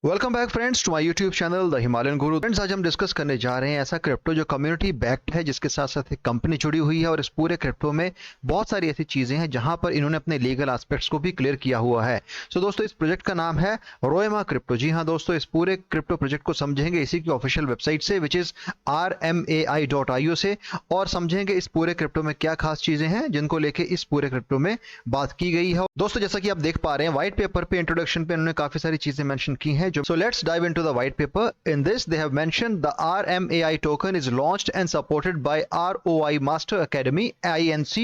Welcome back friends to my YouTube channel the Himalayan Guru. Friends, आज हम discuss करने जा रहे हैं ऐसा क्रिप्टो जो कम्युनिटी बैक्ड है, जिसके साथ साथ एक कंपनी जुड़ी हुई है और इस पूरे क्रिप्टो में बहुत सारी ऐसी चीजें हैं जहां पर इन्होंने अपने लीगल एस्पेक्ट्स को भी क्लियर किया हुआ है। दोस्तों, इस प्रोजेक्ट का नाम है रोएमा क्रिप्टो। जी हाँ दोस्तों, इस पूरे क्रिप्टो प्रोजेक्ट को समझेंगे इसी की ऑफिशियल वेबसाइट से, विच इज rmai.io से, और समझेंगे इस पूरे क्रिप्टो में क्या खास चीजें हैं जिनको लेके इस पूरे क्रिप्टो में बात की गई है। दोस्तों, जैसा कि आप देख पा रहे हैं, व्हाइट पेपर पे इंट्रोडक्शन पे इन्होंने काफी सारी चीजें मेंशन की हैं। So let's dive into the white paper. In this, they have mentioned the RMAI token is launched and supported by ROI Master Academy INC,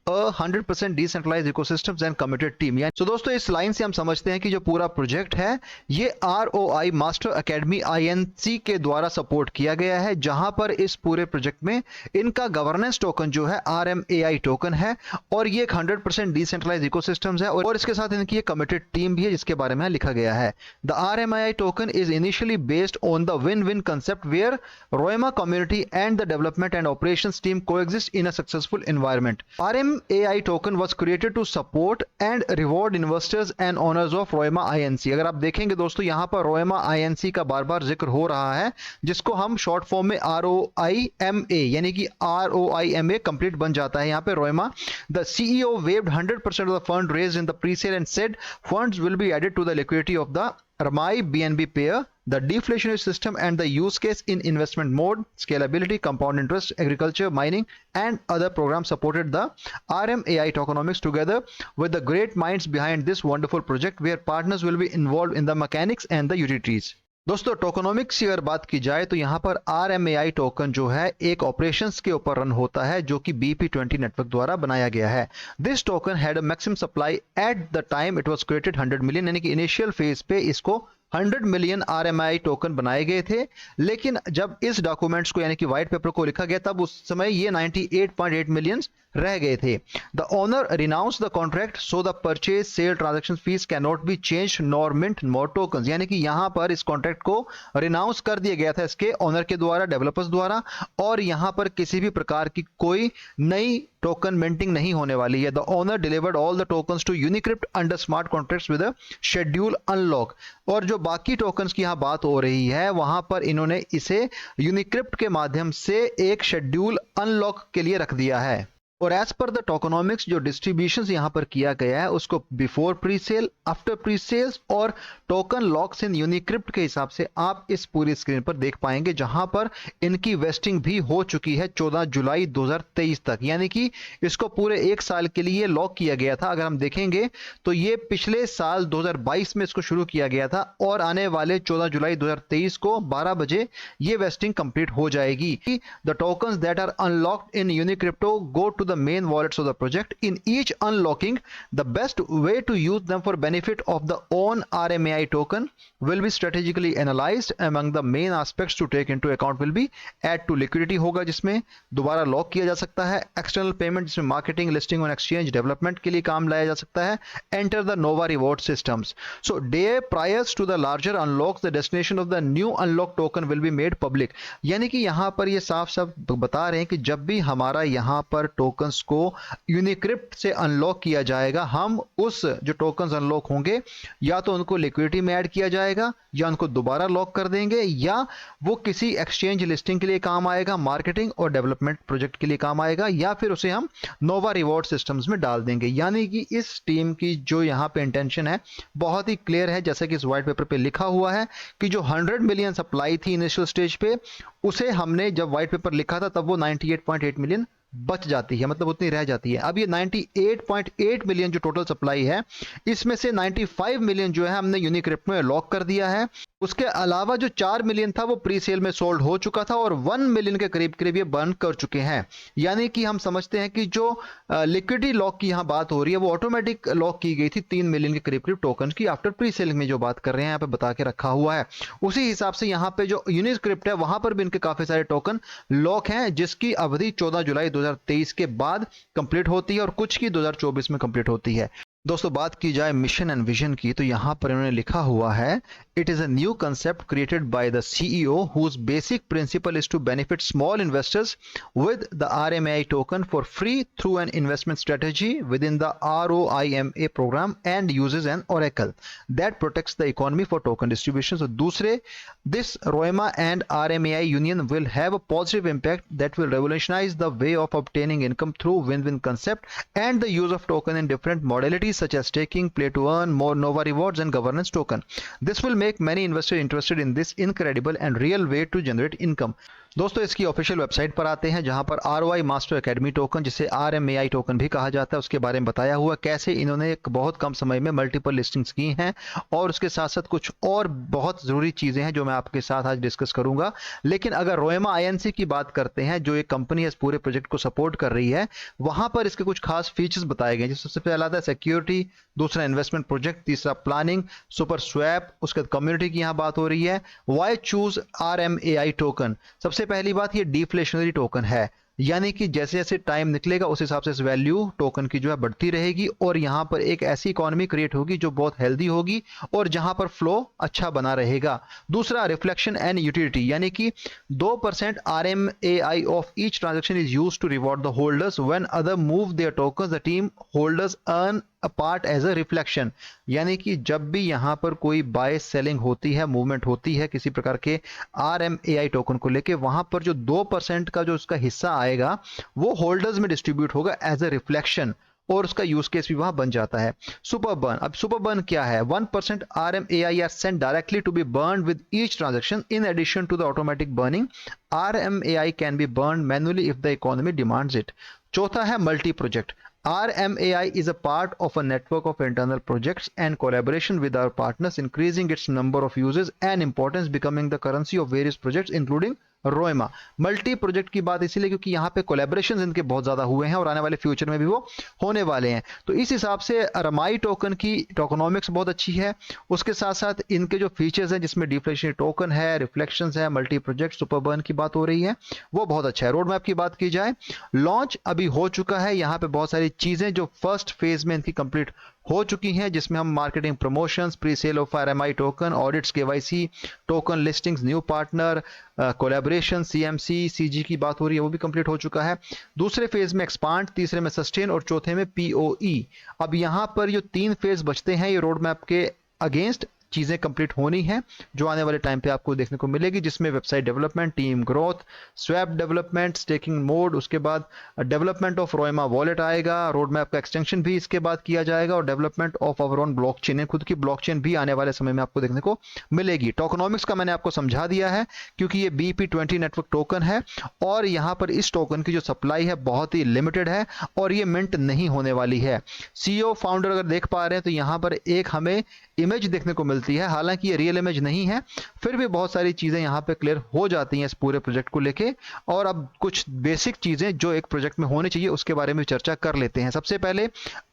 a 100% decentralized ecosystems and committed team. So दोस्तों, इस line से हम समझते हैं कि जो पूरा project है ये ROI Master Academy INC के द्वारा सपोर्ट किया गया है, जहां पर इस पूरे प्रोजेक्ट में इनका गवर्नेंस टोकन जो है RMAI टोकन है, और ये एक 100% डिसेंट्रलाइज्ड इकोसिस्टम्स है, और इसके साथ इनकी एक कमिटेड टीम भी है जिसके बारे में लिखा गया है। The RMAI token is initially based on the win-win concept where Roema community and the development and operations team coexist in a successful environment. RMAI token was created to support and reward investors and owners of Roema INC. अगर आप देखेंगे दोस्तों, यहाँ पर Roema INC का बार बार जिक्र हो रहा है, जिसको हम शॉर्ट फॉर्म में ROIMA यानी कि ROIMA कंप्लीट बन जाता है यहाँ पे Roema. The CEO waived 100% of the fund raised in the pre-sale and said funds will be added to the liquidity of the RMAI BNB pair, the deflationary system, and the use case in investment mode, scalability, compound interest, agriculture, mining, and other programs supported the RMAI tokenomics together with the great minds behind this wonderful project, where partners will be involved in the mechanics and the utilities. दोस्तों, tokenomics की अगर बात की जाए तो यहाँ पर RMAI token जो है एक ऑपरेशंस के ऊपर रन होता है जो कि BP20 नेटवर्क द्वारा बनाया गया है। This token had a maximum supply at the time it was created 100 million, यानी कि इनिशियल फेज पे इसको 100 मिलियन RMAI टोकन बनाए गए थे, लेकिन जब इस डॉक्यूमेंट्स को यानी कि व्हाइट पेपर को लिखा गया तब उस समय ये 98.8 मिलियन रह गए थे। The owner renounce the contract so the purchase sale transaction fees can not be change nor mint more token, यानी कि यहां पर इस कॉन्ट्रैक्ट को रिनाउंस कर दिया गया था इसके ओनर के द्वारा, डेवलपर्स द्वारा, और यहां पर किसी भी प्रकार की कोई नई टोकन मिंटिंग नहीं होने वाली है। The owner delivered all the tokens to Unicrypt under smart contracts with a schedule unlock, और जो बाकी टोकन्स की यहां बात हो रही है वहां पर इन्होंने इसे यूनिक्रिप्ट के माध्यम से एक शेड्यूल अनलॉक के लिए रख दिया है। और एज पर द टोकनोमिक्स जो डिस्ट्रीब्यूशन यहां पर किया गया है उसको before pre sale, after pre sales और टोकन लॉक्स इन यूनिक्रिप्ट के हिसाब से आप इस पूरी स्क्रीन पर देख पाएंगे, जहां पर इनकी वेस्टिंग भी हो चुकी है 14 जुलाई 2023 तक, यानी कि इसको पूरे एक साल के लिए लॉक किया गया था। अगर हम देखेंगे तो ये पिछले साल 2022 में इसको शुरू किया गया था और आने वाले 14 जुलाई 2023 को 12 बजे ये वेस्टिंग कंप्लीट हो जाएगी। The tokens that are unlocked in Unicrypt go to the main wallets of the project. In each unlocking, the best way to use them for benefit of the own RMAI token will be strategically analyzed. Among the main aspects to take into account will be add to liquidity होगा जिसमें दोबारा lock किया जा सकता है, external payment जिसमें marketing, listing on exchange, development के लिए काम लाया जा सकता है, enter the Nova reward systems. So day priors to the larger unlocks the destination of the new unlock token will be made public, यानी कि यहां पर ये साफ साफ बता रहे हैं कि जब भी हमारा यहां पर टोकन्स को यूनिक्रिप्ट से अनलॉक किया जाएगा, हम उस जो टोकन्स अनलॉक होंगे या तो उनको लिक्विडिटी में ऐड किया जाएगा या उनको दोबारा लॉक कर देंगे, या वो किसी एक्सचेंज लिस्टिंग के लिए काम आएगा, मार्केटिंग और डेवलपमेंट प्रोजेक्ट के लिए काम आएगा, या फिर उसे हम नोवा रिवॉर्ड सिस्टम्स में डाल देंगे। यानी कि इस टीम की जो यहाँ पे इंटेंशन है बहुत ही क्लियर है, जैसे कि इस व्हाइट पेपर पे लिखा हुआ है कि जो 100 मिलियन सप्लाई थी इनिशियल स्टेज पे, उसे हमने जब व्हाइट पेपर लिखा था तब वो 98.8 मिलियन बच जाती है, मतलब उतनी रह जाती है। अब ये 98.8 मिलियन जो टोटल सप्लाई है, इसमें से 95 मिलियन जो है हमने यूनिक्रिप्ट में लॉक कर दिया है। उसके अलावा जो 4 मिलियन था वो प्री सेल में सोल्ड हो चुका था और 1 मिलियन के करीब करीब ये बर्न कर चुके हैं। यानी कि हम समझते हैं कि जो लिक्विडिटी लॉक की यहाँ बात हो रही है वो ऑटोमेटिक लॉक की गई थी 3 मिलियन के करीब करीब टोकन की आफ्टर प्री सेलिंग में जो बात कर रहे हैं यहाँ पे बता के रखा हुआ है। उसी हिसाब से यहाँ पे जो यूनिक्रिप्ट है वहां पर भी इनके काफी सारे टोकन लॉक हैं, जिसकी अवधि 14 जुलाई 2023 के बाद कंप्लीट होती है और कुछ की 2024 में कंप्लीट होती है। दोस्तों, बात की जाए मिशन एंड विजन की तो यहाँ पर इन्होंने लिखा हुआ है It is a new concept created by the CEO whose basic principle is to benefit small investors with the RMAI token for free through an investment strategy within the ROIMA program and uses an oracle that protects the economy for token distribution. So दूसरे, this ROIMA and RMAI union will have a positive impact that will revolutionize the way of obtaining income through win-win concept and the use of token in different modalities such as staking, play to earn, more Nova rewards and governance token. This will make many investors interested in this incredible and real way to generate income. दोस्तों इसकी official website पर आते हैं जहां पर ROI master academy token, जिसे RMAI token भी कहा जाता है, उसके बारे में बताया हुआ कैसे इन्होंने एक बहुत कम समय में मल्टीपल लिस्टिंग्स की हैं और उसके साथ साथ कुछ और बहुत ज़रूरी चीज़ें हैं जो मैं आपके साथ आज डिस्कस करूंगा। लेकिन अगर रोएमा INC की बात करते हैं, जो एक कंपनी है इस पूरे प्रोजेक्ट को सपोर्ट कर रही है, वहां पर इसके कुछ खास फीचर्स बताए गए, जिसमें सबसे पहला आता है सिक्योरिटी, दूसरा इन्वेस्टमेंट प्रोजेक्ट, तीसरा प्लानिंग, सुपर स्वैप, उसके बाद कम्युनिटी की यहाँ बात हो रही है। Why choose RMAI token? सबसे पहली बात, ये डिफ्लेशनरी टोकन है, यानी कि जैसे जैसे टाइम निकलेगा उस हिसाब से इस वैल्यू टोकन की जो है बढ़ती रहेगी और यहां पर एक ऐसी इकोनॉमी क्रिएट होगी जो बहुत हेल्दी होगी और जहां पर फ्लो अच्छा बना रहेगा। दूसरा, रिफ्लेक्शन एंड यूटिलिटी, यानी कि 2% RMAI of each transaction is used to reward the holders when other move their tokens, the team holders earn a part as a reflection, यानी कि जब भी यहां पर कोई बाय सेलिंग होती है, मूवमेंट होती है किसी प्रकार के RMAI टोकन को लेके, वहां पर जो 2% का जो उसका हिस्सा आएगा वो होल्डर्स में डिस्ट्रीब्यूट होगा एज अ रिफ्लेक्शन और उसका यूज केस भी वहां बन जाता है। सुपर बर्न, अब सुपर बर्न क्या है? 1% RMAI are sent directly to be burn with each transaction in addition to the automatic burning. RMAI can be burn manually if the economy demands it. चौथा है multi project. RMAI is a part of a network of internal projects and collaboration with our partners, increasing its number of users and importance, becoming the currency of various projects including Roema. Multi project की बात इसीलिए क्योंकि यहाँ पे collaborations इनके बहुत ज्यादा हुए हैं और आने वाले फ्यूचर में भी वो होने वाले हैं। तो इस हिसाब से RMAI टोकन की टोकनोमिक्स बहुत अच्छी है। उसके साथ साथ इनके जो फीचर्स हैं जिसमें डिफ्लेशनरी टोकन है, रिफ्लेक्शंस है, मल्टी प्रोजेक्ट, सुपर बर्न की बात हो रही है, वो बहुत अच्छा है। रोड मैप की बात की जाए, लॉन्च अभी हो चुका है। यहाँ पे बहुत सारी चीजें जो फर्स्ट फेज में इनकी कंप्लीट हो चुकी हैं, जिसमें हम marketing, promotions, pre sale of RMAI token, audits, KYC, token listings, new partner, collaboration, CMC, CG की बात हो रही है, वो भी कंप्लीट हो चुका है। दूसरे फेज में एक्सपांड, तीसरे में सस्टेन और चौथे में POE। अब यहां पर जो 3 फेज बचते हैं, ये रोड मैप के अगेंस्ट चीजें कंप्लीट होनी है जो आने वाले टाइम पे आपको देखने को मिलेगी, जिसमें website development, team growth, swap development, staking mode, उसके बाद डेवलपमेंट ऑफ रोएमा वॉलेट आएगा, रोड मैप का एक्सटेंशन भी इसके बाद किया जाएगा और development of our own blockchain, खुद की ब्लॉकचेन भी आने वाले समय में आपको देखने को मिलेगी। टोकनोमिक्स का मैंने आपको समझा दिया है क्योंकि ये BP20 नेटवर्क टोकन है और यहाँ पर इस टोकन की जो सप्लाई है बहुत ही लिमिटेड है और ये मिंट नहीं होने वाली है। CEO फाउंडर अगर देख पा रहे हैं तो यहाँ पर एक हमें इमेज देखने को मिलती है, हालांकि ये रियल इमेज नहीं है, फिर भी बहुत सारी चीजें यहां पे क्लियर हो जाती हैं इस पूरे प्रोजेक्ट को लेके। और अब कुछ बेसिक चीजें जो एक प्रोजेक्ट में होनी चाहिए उसके बारे में चर्चा कर लेते हैं। सबसे पहले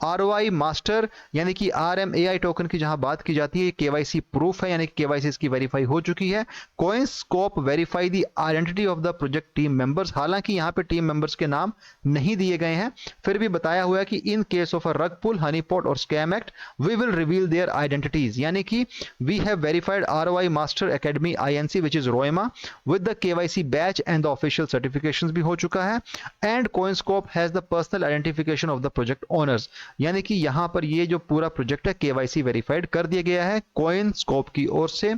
ROI मास्टर यानी कि RMAI टोकन की जहां बात की जाती है, KYC प्रूफ है, यानी कि KYC इसकी वेरीफाई हो चुकी है। Coinscope verify the identity of the project team members, हालांकि यहां पे टीम मेंबर्स के नाम नहीं दिए गए हैं, फिर भी बताया हुआ है कि in case of a rug pull, honeypot और scam act we will reveal their identity, यानी कि we have verified ROI master academy INC which is Roema with the KYC badge and the official certifications भी हो चुका है। And Coinscope has the personal identification of the project owners, यानी कि यहां पर ये जो पूरा प्रोजेक्ट है KYC वेरीफाइड कर दिया गया है कोइनस्कोप की ओर से।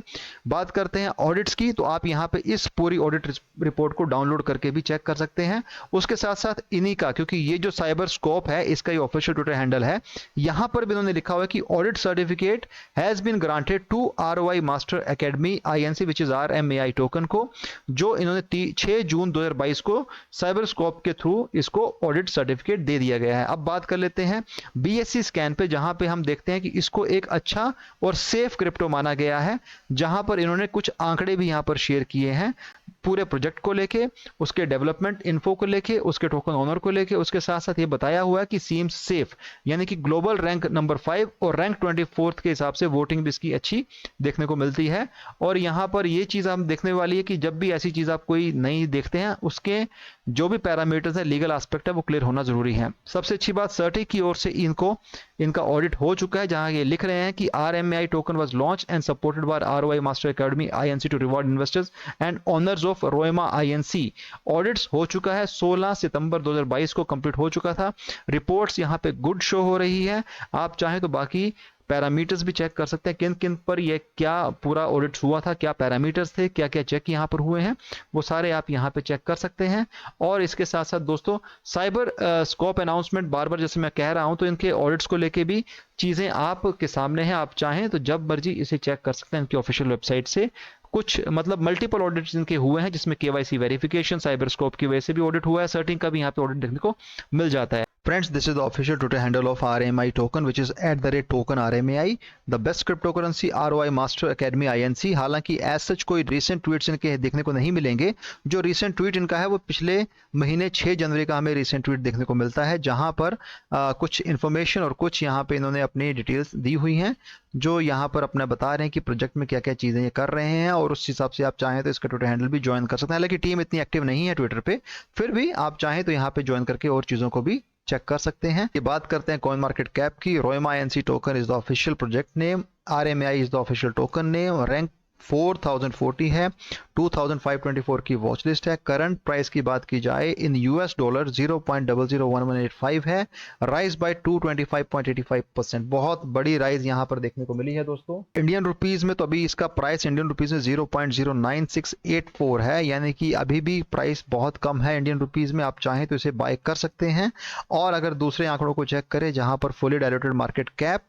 बात करते हैं ऑडिट्स की, तो आप यहां पे इस पूरी ऑडिट रिपोर्ट को डाउनलोड करके भी चेक कर सकते हैं। उसके साथ साथ इन्हीं का, क्योंकि ये जो साइबर स्कोप है इसका ये ऑफिशियल ट्विटर हैंडल है, यहां पर भी उन्होंने लिखा हुआ है कि audit certificate has been granted to ROI Master Academy INC which is RMAI token को, जो इन्होंने 6 जून 2022 को साइबर स्कोप के थ्रू इसको ऑडिट सर्टिफिकेट दे दिया गया है। अब बात कर लेते हैं BSC स्कैन पे, जहां पे हम देखते हैं कि इसको एक अच्छा और सेफ क्रिप्टो माना गया है, जहां पर इन्होंने कुछ आंकड़े भी यहां पर शेयर किए हैं पूरे प्रोजेक्ट को लेके, उसके डेवलपमेंट इन्फो को लेके, उसके टोकन ओनर को लेके। उसके साथ साथ ये बताया हुआ है कि सीम्स सेफ, यानी कि ग्लोबल रैंक नंबर 5 और रैंक 24 के हिसाब से वोटिंग भी इसकी अच्छी देखने को मिलती है। और यहां पर ये चीज हम देखने वाली है कि जब भी ऐसी चीज आप कोई नई देखते हैं, उसके जो भी पैरामीटर्स है, लीगल एस्पेक्ट है, वो क्लियर होना जरूरी है। सबसे अच्छी बात, सर्टी की ओर से इनका ऑडिट हो चुका है, जहां ये लिख रहे हैं कि RMAI token was launch and supported by ROI master academy INC to reward investors and owners of रोयमा INC। ऑडिट्स हो चुका है, 16 सितंबर 2022 को कंप्लीट हो चुका था। रिपोर्ट्स यहाँ पे गुड शो हो रही है। आप चाहें तो बाकी पैरामीटर्स भी चेक कर सकते हैं, किन किन पर ये क्या पूरा ऑडिट हुआ था, क्या पैरामीटर्स थे, क्या क्या चेक यहाँ पर हुए हैं, वो सारे आप यहाँ पे चेक कर सकते हैं। और इसके साथ साथ दोस्तों, साइबर स्कोप अनाउंसमेंट बार बार जैसे मैं कह रहा हूं, तो इनके ऑडिट्स को लेके भी चीजें आपके सामने हैं। आप चाहें तो जब मर्जी इसे चेक कर सकते हैं इनकी ऑफिशियल वेबसाइट से। कुछ मतलब मल्टीपल ऑडिट्स इनके हुए हैं, जिसमें KYC वेरिफिकेशन, साइबर स्कोप की वजह से भी ऑडिट हुआ है, सर्टिंग का भी यहाँ पे ऑडिट देखने को मिल जाता है। Friends, this is the official Twitter handle of RMI token, which is @token RMAI, the best cryptocurrency ROI Master Academy INC। हालांकि एज सच कोई रीसेंट ट्वीट्स इनके देखने को नहीं मिलेंगे। जो रीसेंट ट्वीट इनका है वो पिछले महीने 6 जनवरी का हमें रीसेंट ट्वीट देखने को मिलता है, जहां पर कुछ इन्फॉर्मेशन और कुछ यहाँ पे इन्होंने अपनी डिटेल्स दी हुई हैं, जो यहाँ पर अपना बता रहे हैं कि प्रोजेक्ट में क्या क्या चीज़ें ये कर रहे हैं, और उस हिसाब से आप चाहें तो इसका ट्विटर हैंडल भी ज्वाइन कर सकते हैं। हालांकि टीम इतनी एक्टिव नहीं है ट्विटर पे, फिर भी आप चाहें तो यहाँ पे ज्वाइन करके और चीज़ों को भी चेक कर सकते हैं। ये बात करते हैं कॉइन मार्केट कैप की। रोयमा INC token is the official project name, RMAI is the official token name, rank 4040 है, 2524 की वॉच लिस्ट है। करंट प्राइस की बात की जाए इन US डॉलर 0.001185 है, राइज बाय 225.85%। बहुत बड़ी राइज यहां पर देखने को मिली है दोस्तों। इंडियन रुपीज में तो अभी इसका प्राइस इंडियन रुपीज में 0.09684 है, यानी कि अभी भी प्राइस बहुत कम है इंडियन रुपीज में। आप चाहें तो इसे बाय कर सकते हैं। और अगर दूसरे आंकड़ों को चेक करें, जहां पर फुली डायल्यूटेड मार्केट कैप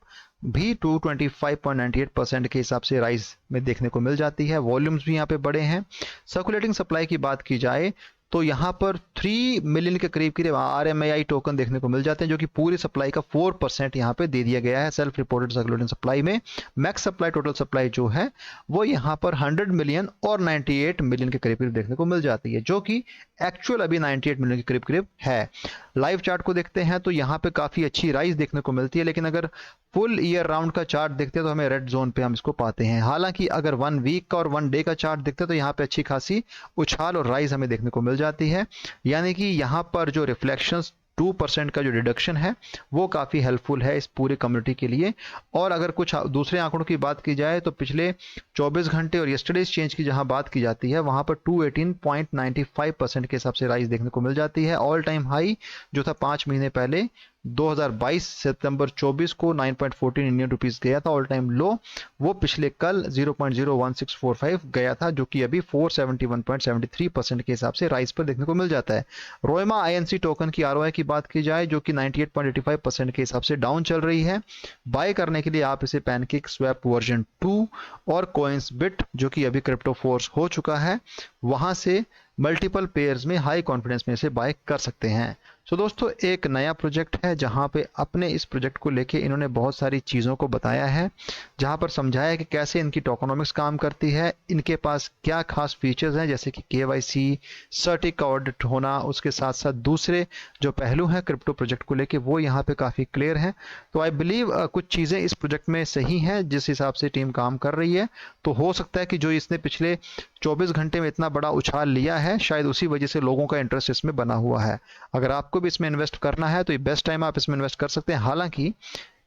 भी 225.98% के हिसाब से राइज में देखने को मिल जाती है। वॉल्यूम्स भी यहाँ पे बड़े हैं। सर्कुलेटिंग सप्लाई की बात की जाए तो यहाँ पर 3 मिलियन के करीब RMAI टोकन देखने को मिल जाते हैं, जो कि पूरी सप्लाई का 4% यहाँ पे दे दिया गया है सेल्फ रिपोर्टेड सर्कुलेटिंग सप्लाई में। मैक्स सप्लाई, टोटल सप्लाई जो है वो यहाँ पर 100 मिलियन और 98 मिलियन के करीब देखने को मिल जाती है, जो कि एक्चुअल अभी 98 मिलियन के करीब है। लाइव चार्ट को देखते हैं तो यहाँ पे काफी अच्छी राइज देखने को मिलती है, लेकिन अगर फुल ईयर राउंड का चार्ट देखते हैं तो हमें रेड जोन पे हम इसको पाते हैं। हालांकि अगर 1 वीक का और 1 डे का चार्ट देखते हैं तो यहाँ पे अच्छी खासी उछाल और राइज हमें देखने को मिल जाती है, यानी कि यहाँ पर जो रिफ्लेक्शंस 2% का जो डिडक्शन है वो काफ़ी हेल्पफुल है इस पूरे कम्युनिटी के लिए। और अगर कुछ दूसरे आंकड़ों की बात की जाए तो पिछले 24 घंटे और यस्टरडेज चेंज की जहां बात की जाती है, वहां पर 218.95% के हिसाब से राइज देखने को मिल जाती है। ऑल टाइम हाई जो था 5 महीने पहले 2022 सितंबर 24 को 9.14 इंडियन रुपीस गया था। ऑल टाइम लो वो पिछले कल 0.01645 गया था, जो कि अभी 471.73% के हिसाब से राइज पर देखने को मिल जाता है। रोयमा INC टोकन की ROI की बात की जाए जो कि 98.85% के हिसाब से डाउन चल रही है। बाय करने के लिए आप इसे पैनकेक स्वैप वर्जन 2 और कोइंसबिट जो कि अभी क्रिप्टो फोर्स हो चुका है, वहां से मल्टीपल पेयर्स में हाई कॉन्फिडेंस में इसे बाय कर सकते हैं। सो दोस्तों, एक नया प्रोजेक्ट है जहां पे अपने इस प्रोजेक्ट को लेके इन्होंने बहुत सारी चीज़ों को बताया है, जहां पर समझाया है कि कैसे इनकी टोकनोमिक्स काम करती है, इनके पास क्या खास फीचर्स हैं जैसे कि KYC, सर्टिक का ऑडिट होना, उसके साथ साथ दूसरे जो पहलू हैं क्रिप्टो प्रोजेक्ट को लेके वो यहाँ पे काफ़ी क्लियर हैं। तो आई बिलीव कुछ चीज़ें इस प्रोजेक्ट में सही हैं जिस हिसाब से टीम काम कर रही है। तो हो सकता है कि जो इसने पिछले 24 घंटे में इतना बड़ा उछाल लिया है, शायद उसी वजह से लोगों का इंटरेस्ट इसमें बना हुआ है। अगर आपको भी इसमें इन्वेस्ट करना है तो ये बेस्ट टाइम आप इसमें इन्वेस्ट कर सकते हैं। हालांकि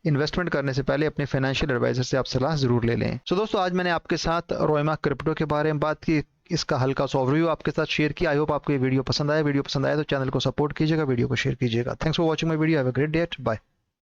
इन्वेस्टमेंट करने से पहले अपने फाइनेंशियल एडवाइजर से आप सलाह जरूर ले लें। सो दोस्तों, आज मैंने आपके साथ रोयमा क्रिप्टो के बारे में बात की, इसका हल्का सा ओवरव्यू आपके साथ शेयर किया। आई होप आपको ये वीडियो पसंद आया। वीडियो पसंद आया तो चैनल को सपोर्ट कीजिएगा, वीडियो को शेयर कीजिएगा। Thanks for watching my video. Have a great day. Bye.